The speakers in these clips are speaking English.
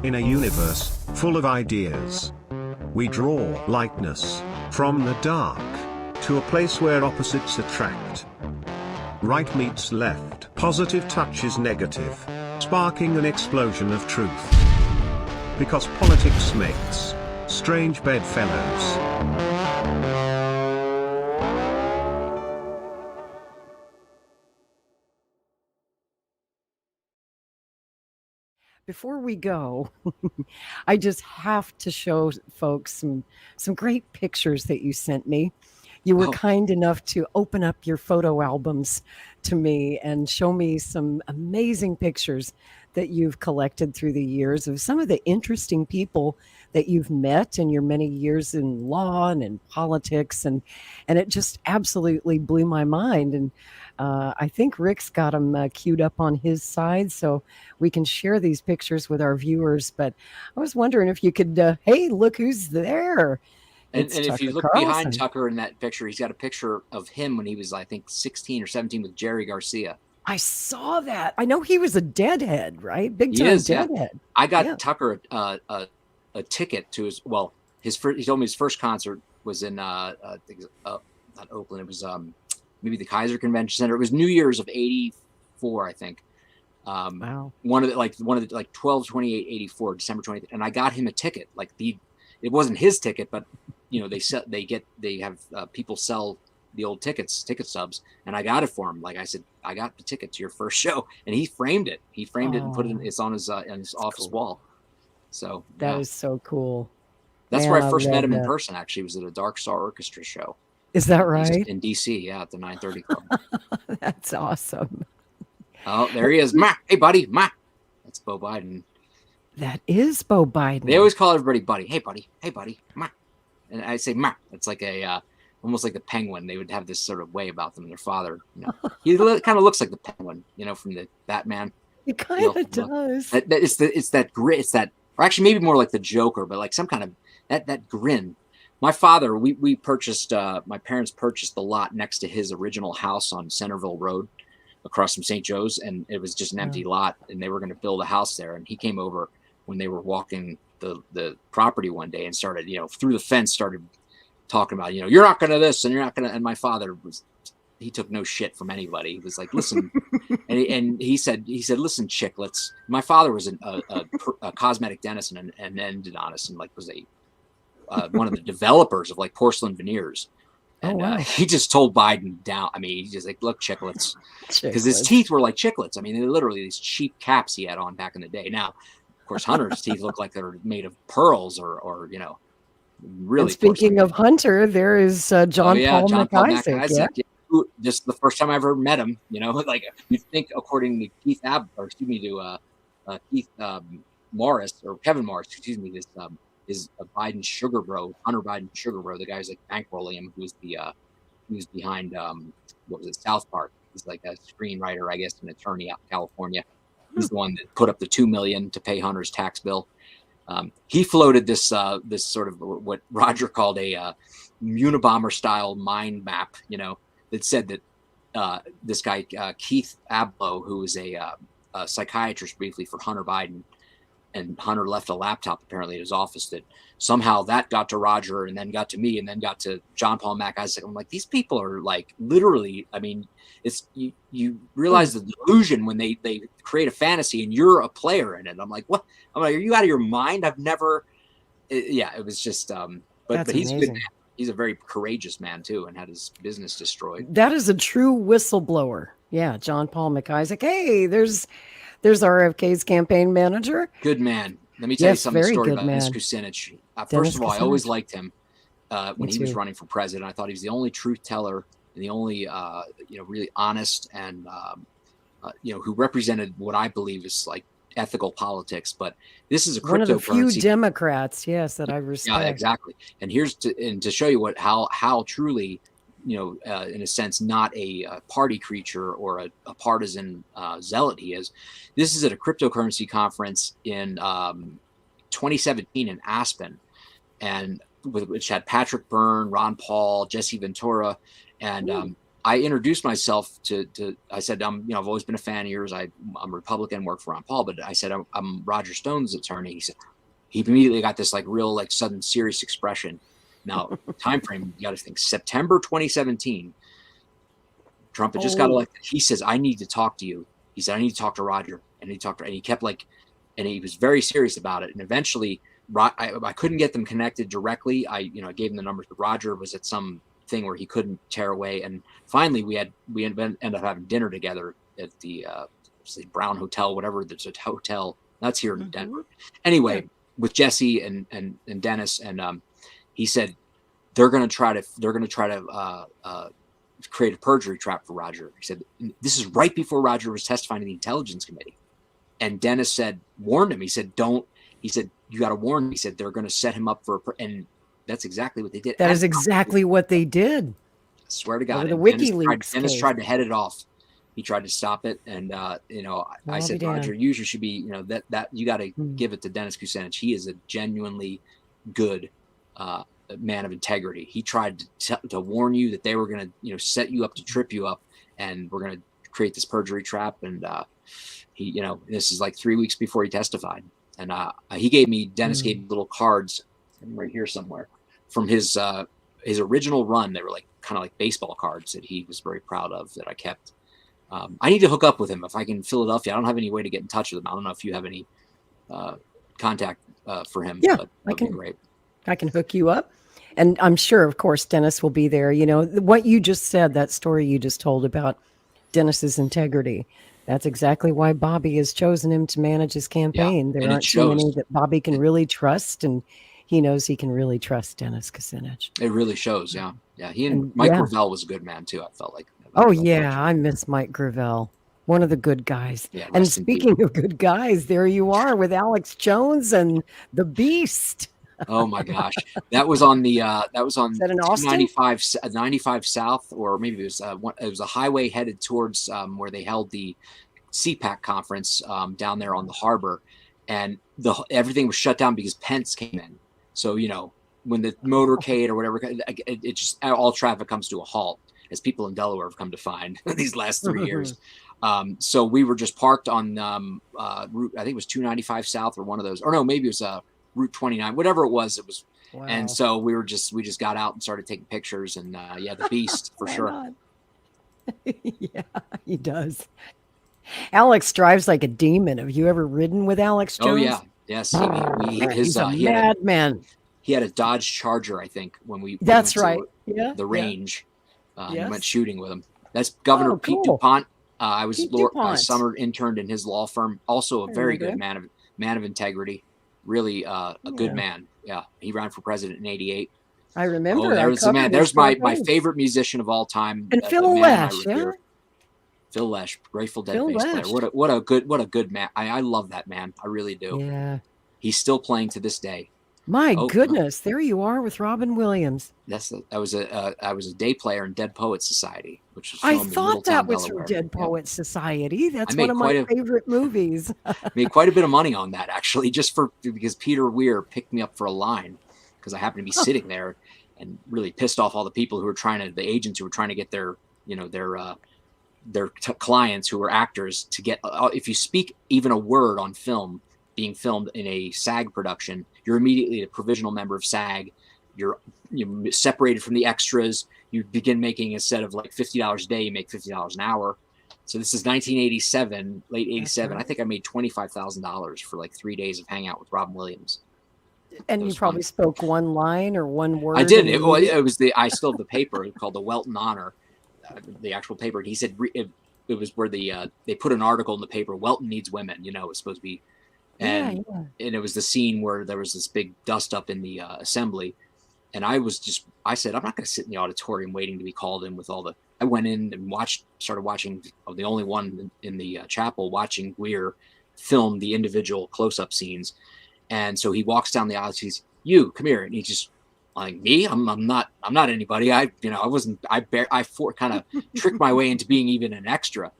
In a universe full of ideas, we draw lightness from the dark to a place where opposites attract. Right meets left, positive touches negative, sparking an explosion of truth. Because politics makes strange bedfellows. Before we go, I just have to show folks some great pictures that you sent me. You were kind enough to open up your photo albums to me and show me some amazing pictures that you've collected through the years of some of the interesting people that you've met in your many years in law and in politics, and it just absolutely blew my mind. And I think Rick's got them queued up on his side, so we can share these pictures with our viewers. But I was wondering if you could, hey, look who's there. And if you look behind Tucker in that picture, he's got a picture of him when he was, I think, 16 or 17 with Jerry Garcia. I saw that. I know he was a Deadhead, right? Big time Deadhead. Yeah. I got Tucker a ticket to his, well, his first, he told me his first concert was in, not Oakland. It was maybe the Kaiser Convention Center. It was New Year's of 84, I think. Wow. One of the 12, 28, 84, December 20th. And I got him a ticket. Like it wasn't his ticket, but you know, they have people sell the old ticket stubs, and I got it for him. Like I said, I got the ticket to your first show, and he framed it. He framed it and put it it's on his office wall. So that is so cool. That's where I first met him in person. Actually, it was at a Dark Star Orchestra show. Is that right? In DC, yeah, at the 930 Club. That's awesome. Oh, there he is. Ma, hey buddy, ma. That's Beau Biden. That is Beau Biden. They always call everybody buddy. Hey buddy, ma. And I say ma. It's like a almost like the penguin. They would have this sort of way about them. Their father, you know, he kind of looks like the penguin, you know, from the Batman. He kind of does. It's that grit. It's that, or actually maybe more like the Joker, but like some kind of that grin. My father, we purchased. My parents purchased the lot next to his original house on Centerville Road, across from St. Joe's, and it was just an empty lot, and they were going to build a house there. And he came over when they were walking the property one day and started, you know, through the fence, started talking about, you know, you're not going to this and you're not going to. And my father he took no shit from anybody. He was like, listen, and he said, listen, chicklets. My father was a cosmetic dentist and an endodontist, and like was one of the developers of like porcelain veneers. And wow. He just told Biden down. I mean, he's just like, look, chicklets, because his teeth were like chiclets. I mean, they're literally these cheap caps he had on back in the day. Now, of course, Hunter's teeth look like they're made of pearls or you know, really. And speaking of Hunter, there is John Paul McIsaac. Yeah. Just the first time I ever met him, you know, like you think, according to Keith Morris or Kevin Morris, excuse me, this is a Biden sugar bro, Hunter Biden sugar bro. The guy's like bankrolling him, who's behind what was it, South Park. He's like a screenwriter, I guess, an attorney out in California. He's the one that put up the $2 million to pay Hunter's tax bill. He floated this sort of what Roger called a Unabomber style mind map, you know, that said that this guy Keith Abloh, who was a psychiatrist briefly for Hunter Biden, and Hunter left a laptop apparently at his office, that somehow that got to Roger and then got to me and then got to John Paul McIsaac. I'm like, these people are like literally, I mean, it's you realize the delusion when they create a fantasy and you're a player in it. I'm like, what? I'm like, are you out of your mind? I've never, it was just, but he's a good man. He's a very courageous man too, and had his business destroyed. That is a true whistleblower. Yeah. John Paul McIsaac. Hey, there's RFK's campaign manager. Good man. Let me tell you something story about Dennis Kucinich. First of all, I always liked him when he was running for president. I thought he was the only truth teller and the only, really honest and, who represented what I believe is like ethical politics. But this is a cryptocurrency. One of the few Democrats, yes, that I respect. Yeah, exactly. And here's to show you how truly, in a sense, not a party creature or a partisan zealot he is. This is at a cryptocurrency conference in 2017 in Aspen, and which had Patrick Byrne, Ron Paul, Jesse Ventura, and I introduced myself to I said, I've always been a fan of yours. I'm Republican, work for Ron Paul, but I said, I'm Roger Stone's attorney. He said, he immediately got this like real, like sudden serious expression. Now, time frame, you got to think September 2017. Trump had just got elected. He says, I need to talk to you. He said, I need to talk to Roger. And he kept like, and he was very serious about it. And eventually I couldn't get them connected directly. I gave him the numbers, but Roger was at some thing where he couldn't tear away. And finally we ended up having dinner together at the Brown Hotel, whatever. There's a hotel that's here in Denver. Anyway, with Jesse and Dennis. And he said, they're going to try to create a perjury trap for Roger. He said, this is right before Roger was testifying to the Intelligence Committee. And Dennis warned him. He said, you got to warn him. He said, they're going to set him up and that's exactly what they did. That is exactly what they did. I swear to God. The WikiLeaks. Dennis tried to head it off. He tried to stop it. And, I said, Roger, you should be, that you got to give it to Dennis Kucinich. He is a genuinely good man of integrity. He tried to warn you that they were going to, set you up to trip you up, and we're going to create this perjury trap. And he, this is like 3 weeks before he testified. And Dennis gave me little cards right here somewhere from his original run. They were like kind of like baseball cards that he was very proud of, that I kept. I need to hook up with him if I can. Philadelphia. I don't have any way to get in touch with him. I don't know if you have any contact for him. Yeah, but that'd be great. I can hook you up. And I'm sure, of course, Dennis will be there. What you just said, that story you just told about Dennis's integrity, that's exactly why Bobby has chosen him to manage his campaign. There aren't too many that Bobby can really trust, and he knows he can really trust Dennis Kucinich. It really shows, yeah. Yeah, he and Mike Gravel was a good man, too, I felt like. I miss Mike Gravel. One of the good guys. Yeah, and speaking of good guys, there you are with Alex Jones and the Beast. Oh my gosh, that was on 95 South, or maybe it was a highway headed towards where they held the CPAC conference down there on the harbor, and everything was shut down because Pence came in. So when the motorcade or whatever, it just all traffic comes to a halt, as people in Delaware have come to find these last 3 years. So we were just parked on route, I think it was 295 South or one of those, or no, maybe it was Route 29, whatever it was. Wow. And so we just got out and started taking pictures, and the Beast for sure. Yeah, he does. Alex drives like a demon. Have you ever ridden with Alex Jones? Oh yeah, yes. He's a madman. He had a Dodge Charger, I think, when we That's went right. To the range. We went shooting with him. That's Governor Pete DuPont. I summer interned in his law firm. Also a very good man of integrity. Really a good man. Yeah, he ran for president in '88. I remember. There's my favorite musician of all time. And Phil Lesh, Phil Lesh, Grateful Dead bass player. What a good man. I love that man. I really do. Yeah. He's still playing to this day. My goodness, there you are with Robin Williams. I was a day player in Dead Poets Society, which was I thought that was from Dead Poets Society. That's one of my favorite movies. Made quite a bit of money on that, actually, because Peter Weir picked me up for a line because I happened to be sitting there, and really pissed off all the people who were the agents who were trying to get their clients who were actors to get. If you speak even a word on film being filmed in a SAG production, you're immediately a provisional member of SAG. You're separated from the extras. You begin making, instead of like $50 a day, you make $50 an hour. So this is 1987, late 87. Right. I think I made $25,000 for like 3 days of hanging out with Robin Williams. And you probably spoke one line or one word. I did. It was I still have the paper called the Welton Honor, the actual paper. And he said it was where they put an article in the paper. Welton needs women. It was supposed to be. And it was the scene where there was this big dust up in the assembly, and I said, I'm not going to sit in the auditorium waiting to be called in with all the. I went in and started watching. The only one in the chapel, watching Weir film the individual close-up scenes, and so he walks down the aisle. He says, "You come here," and he just like, me. I'm not anybody. I wasn't. I kind of tricked my way into being even an extra.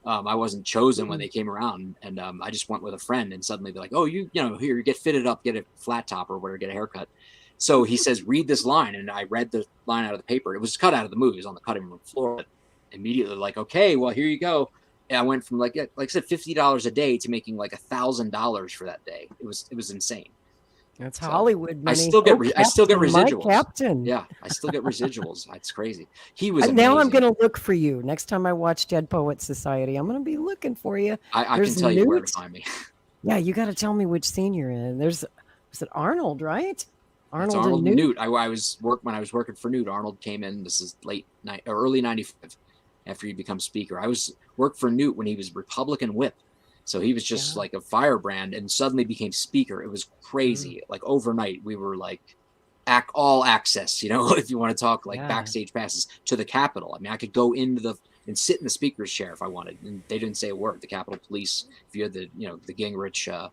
I wasn't chosen when they came around, and I just went with a friend, and suddenly they're like, "Oh, here, get fitted up, get a flat top or whatever, get a haircut." So he says, "Read this line," and I read the line out of the paper. It was cut out of the movie; it was on the cutting room floor. immediately like, okay, well, here you go. And I went from like I said, $50 a day to making like $1,000 for that day. It was insane. That's So Hollywood money. I still get residuals. My captain. Yeah, I still get residuals. It's crazy. He was Now amazing. I'm going to look for you. Next time I watch Dead Poets Society, I'm going to be looking for you. I can tell you where to find me. Yeah, you got to tell me which scene you're in. Was it Arnold, right? Arnold and Newt. When I was working for Newt. Arnold came in. This is early '95, after he became speaker. I worked for Newt when he was Republican whip. So he was just like a firebrand and suddenly became speaker. It was crazy. Like overnight, we were like all access, if you want to talk like backstage passes to the Capitol. I mean, I could go into and sit in the speaker's chair if I wanted. And they didn't say a word. The Capitol Police, if you had the Gingrich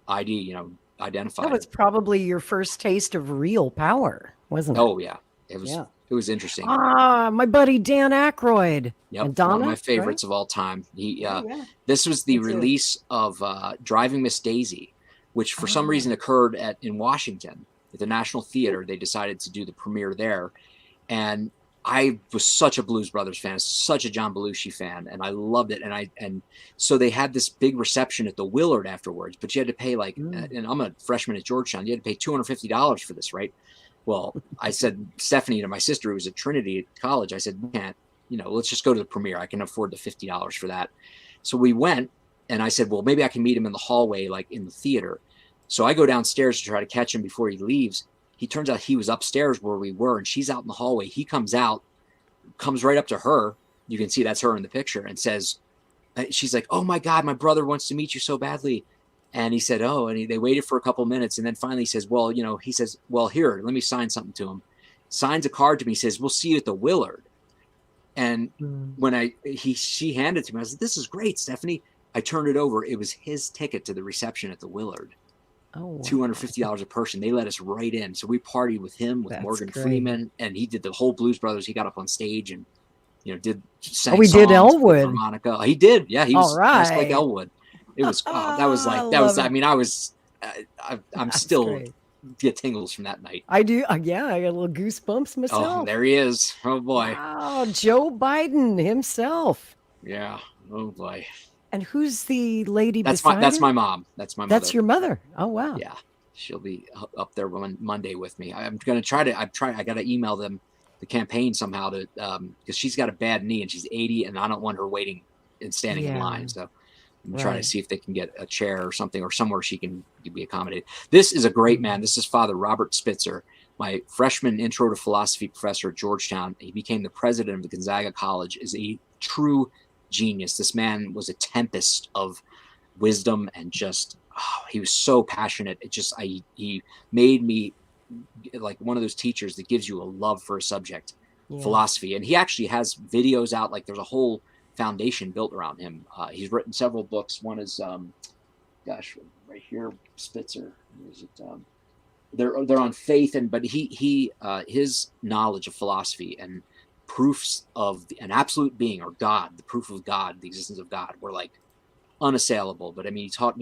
ID, identified. That was probably your first taste of real power, wasn't it? Oh, yeah. It was. Yeah. It was interesting. My buddy Dan Ackroyd. Yep, and Donna, one of my favorites of all time. This was the release of Driving Miss Daisy, which for some reason occurred in Washington at the National Theater. They decided to do the premiere there, and I was such a Blues Brothers fan, such a John Belushi fan, and I loved it. And so they had this big reception at the Willard afterwards, but you had to pay and I'm a freshman at Georgetown. You had to pay $250 for this, right? Well, I said, Stephanie, to my sister who was at Trinity College, I said, we can't, let's just go to the premiere. I can afford the $50 for that. So we went, and I said, well, maybe I can meet him in the hallway, like in the theater. So I go downstairs to try to catch him before he leaves. He turns out he was upstairs where we were, and she's out in the hallway. He comes out, comes right up to her. You can see that's her in the picture, and says, she's like, oh my God, my brother wants to meet you so badly. And he said, oh, and they waited for a couple minutes. And then finally he says, well, here, let me sign something to him. Signs a card to me, says, we'll see you at the Willard. And when she handed it to me, I was like, this is great, Stephanie. I turned it over. It was his ticket to the reception at the Willard. Oh, wow. $250 a person. They let us right in. So we partied with him, with Morgan Freeman, and he did the whole Blues Brothers. He got up on stage and, did did Elwood. Monica. He did. Yeah, he was just like Elwood. It was I'm still get tingles from that night. I do. I got a little goosebumps myself. Oh, there he is. Oh boy. Wow, Joe Biden himself. Yeah. Oh boy. And who's the lady that's beside That's her? my mom. That's my mother. That's your mother. Oh wow. Yeah. She'll be up there Monday with me. I'm going to try to, I got to email them, the campaign somehow to, because she's got a bad knee and she's 80 and I don't want her waiting and standing in line. So I'm trying to see if they can get a chair or something or somewhere she can be accommodated. This is a great man. This is Father Robert Spitzer, my freshman intro to philosophy professor at Georgetown. He became the president of the Gonzaga College, is a true genius. This man was a tempest of wisdom and just, he was so passionate. He made me like one of those teachers that gives you a love for a subject, philosophy. And he actually has videos out. Like there's a whole foundation built around him. He's written several books. One is, right here, Spitzer. Is it? They're on faith, but his knowledge of philosophy and proofs of an absolute being or God, the proof of God, the existence of God, were like unassailable. But I mean, he taught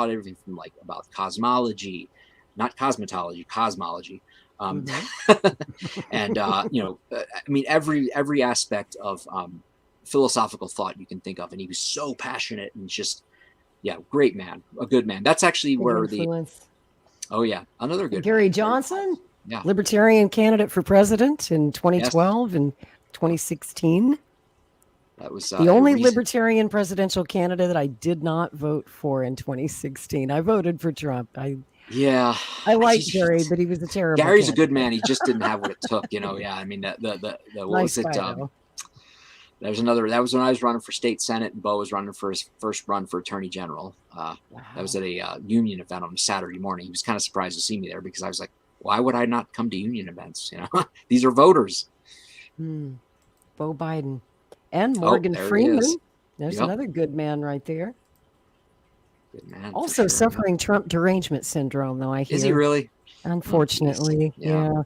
everything from like about cosmology, not cosmetology, cosmology. And I mean, every aspect of philosophical thought you can think of, and he was so passionate and just great man, a good man. That's actually where another good Gary man. Johnson, Libertarian candidate for president in 2012 and 2016. That was the only Libertarian presidential candidate that I did not vote for in 2016. I voted for Trump. I like Gary, but he was a terrible. Gary's candidate. A good man. He just didn't have what it took, Yeah, I mean, what was it? That was when I was running for state senate and Bo was running for his first run for attorney general. That was at a union event on a Saturday morning. He was kind of surprised to see me there because I was like, why would I not come to union events? These are voters. Bo Biden and Morgan Freeman. There's another good man right there. Good man. Also suffering Trump derangement syndrome, though, I hear. Is he really? Unfortunately, yeah.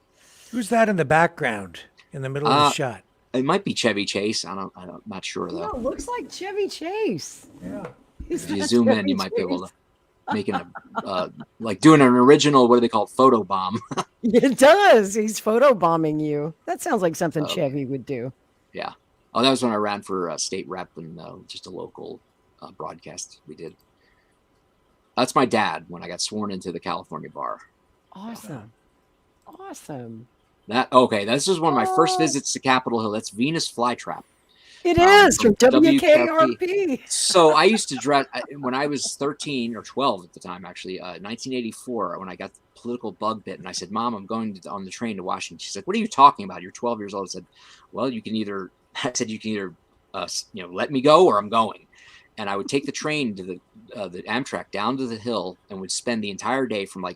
Who's that in the background in the middle of the shot? It might be Chevy Chase. I'm not sure though. No, it looks like Chevy Chase. Yeah. If you zoom in, you might be able to make like doing an original. What do they call it? Photo bomb. It does. He's photo bombing you. That sounds like something Chevy would do. Yeah. Oh, that was when I ran for state rep and just a local broadcast we did. That's my dad when I got sworn into the California bar. Awesome. Awesome. This is one of my first visits to Capitol Hill. That's Venus Flytrap. It is from WKRP. So I used to dress when I was 13 or 12 at the time, actually, 1984, when I got the political bug bit. And I said, Mom, I'm going on the train to Washington. She said, what are you talking about? You're 12 years old. I said, well, you can either let me go or I'm going. And I would take the train to the Amtrak down to the Hill and would spend the entire day from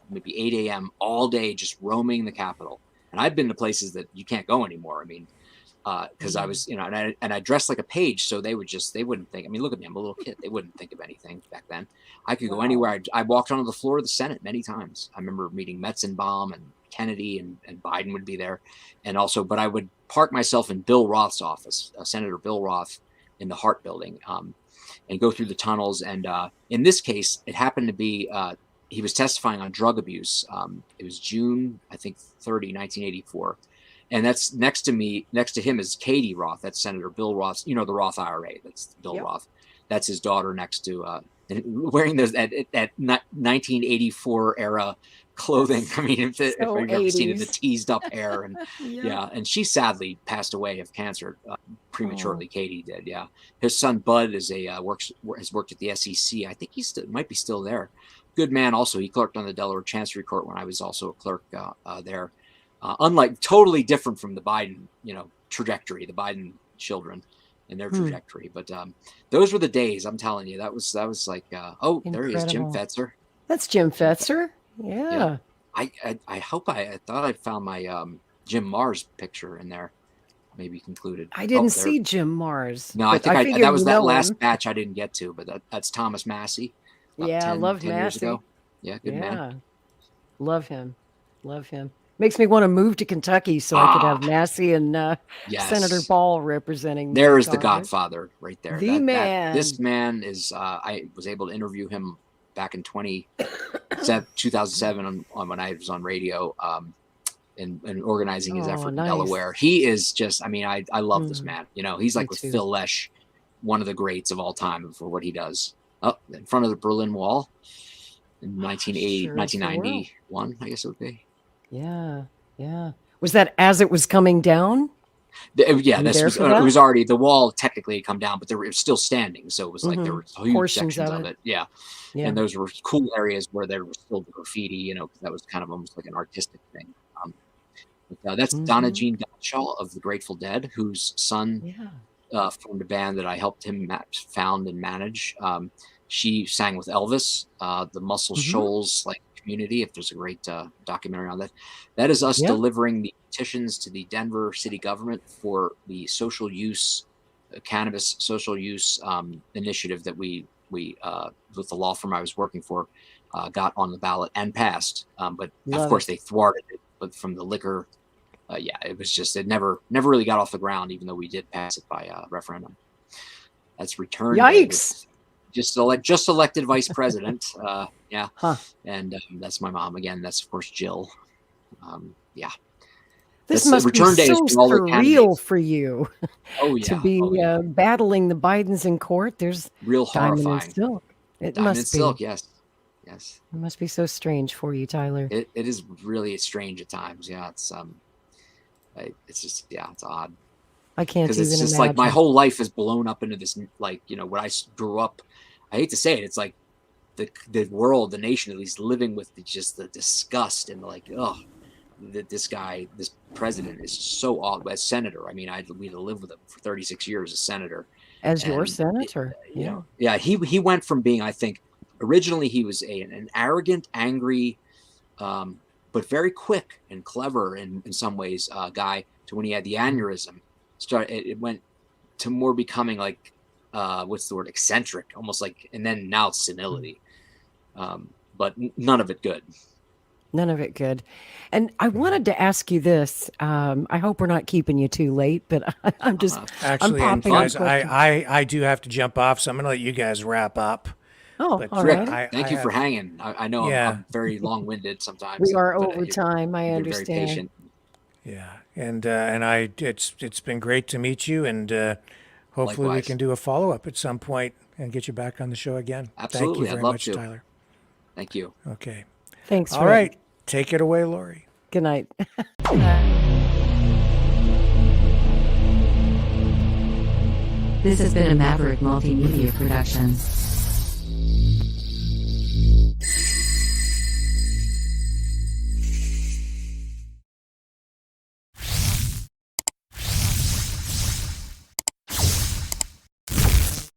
maybe 8 a.m. all day just roaming the Capitol. And I've been to places that you can't go anymore. I mean, because I was, and I dressed like a page, so they wouldn't think. I mean, look at me, I'm a little kid. They wouldn't think of anything back then. I could go anywhere. I walked onto the floor of the Senate many times. I remember meeting Metzenbaum and Kennedy, and Biden would be there, and also. But I would park myself in Bill Roth's office, Senator Bill Roth, in the Hart Building, and go through the tunnels. And in this case, it happened to be he was testifying on drug abuse. It was June, I think, 30, 1984. And that's next to him is Katie Roth. That's Senator Bill Roth. The Roth IRA. That's Bill Roth. That's his daughter next to wearing those that 1984 era clothing. I mean, if you've ever seen it, the teased up hair and and she sadly passed away of cancer prematurely. Katie did. Yeah, his son Bud has worked at the SEC. I think might be still there. Good man. Also, he clerked on the Delaware Chancery Court when I was also a clerk there. Unlike totally different from the Biden, trajectory, the Biden children and their trajectory. But those were the days. I'm telling you, that was like, there he is, Jim Fetzer. That's Jim Fetzer. Yeah. I hope I thought I found my Jim Mars picture in there. Maybe concluded. I didn't see Jim Mars. No, I think that was that last batch I didn't get to, but that's Thomas Massie. I loved Massie. Yeah, good man. Love him. Makes me want to move to Kentucky so I could have Massie and Senator Ball representing. There is the Godfather right there. Man. This man is. I was able to interview him back in 2007 when I was on radio and organizing his effort in Delaware. He is just. I mean, I love this man. He's like with Phil Lesh, one of the greats of all time for what he does. Up in front of the Berlin Wall in 1991, I guess it would be. Yeah. Was that as it was coming down? Yeah, it was already, the wall technically had come down, but it was still standing. So it was like there were huge portions sections of it. Yeah. And those were cool areas where there was still graffiti, because that was kind of almost like an artistic thing. But that's Donna Jean Gottschall of the Grateful Dead, whose son formed a band that I helped him found and manage. She sang with Elvis, the Muscle Shoals community. If there's a great documentary on that, that is us delivering the petitions to the Denver city government for the social use cannabis social use initiative that we with the law firm I was working for got on the ballot and passed. But of course they thwarted it. But from the liquor, it was just it never really got off the ground, even though we did pass it by referendum. That's returned. Yikes. Just elected vice president. And that's my mom again. That's of course Jill. This must be so surreal for you. Oh yeah, to be battling the Bidens in court. There's real horrifying. Diamond and Silk. Diamond and Silk, yes. It must be so strange for you, Tyler. It is really strange at times. Yeah, it's just it's odd. I can't even imagine. It's just like my whole life is blown up into this, when I grew up. I hate to say it, it's like the world, the nation, at least living with just the disgust and that this guy, this president is so odd. As senator, I mean, we had to live with him for 36 years as senator. As your senator, he went from being, I think, originally he was an arrogant, angry, but very quick and clever in some ways guy, to when he had the aneurysm. It went to more becoming like what's the word, eccentric, almost like, and then now it's senility, but none of it good. None of it good. And I wanted to ask you this. I hope we're not keeping you too late, but I'm just actually, guys, I do have to jump off, so I'm going to let you guys wrap up. Oh, but all Rick, right. Thank you for hanging. I know I'm very long-winded sometimes. We are over time. I understand. Very patient. Yeah. and it's been great to meet you, and hopefully we Likewise. can do a follow-up at some point and get you back on the show again. Absolutely. Thank you very I'd love much, to. Tyler. Thank you. Okay. Thanks. All Rick. right. Take it away, Lori. Good night. This has been a Maverick Multimedia production.